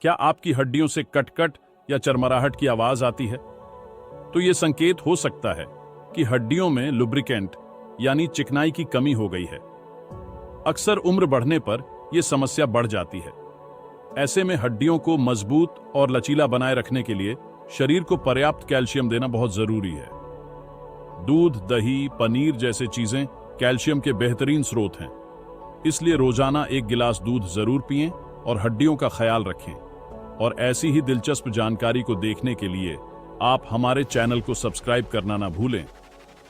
क्या आपकी हड्डियों से कट-कट या चरमराहट की आवाज आती है? तो ये संकेत हो सकता है कि हड्डियों में लुब्रिकेंट यानी चिकनाई की कमी हो गई है। अक्सर उम्र बढ़ने पर यह समस्या बढ़ जाती है। ऐसे में हड्डियों को मजबूत और लचीला बनाए रखने के लिए शरीर को पर्याप्त कैल्शियम देना बहुत जरूरी है। दूध, दही, पनीर जैसे चीजें कैल्शियम के बेहतरीन स्रोत हैं। इसलिए रोजाना 1 गिलास दूध जरूर पिएं और हड्डियों का ख्याल रखें। और ऐसी ही दिलचस्प जानकारी को देखने के लिए आप हमारे चैनल को सब्सक्राइब करना ना भूलें।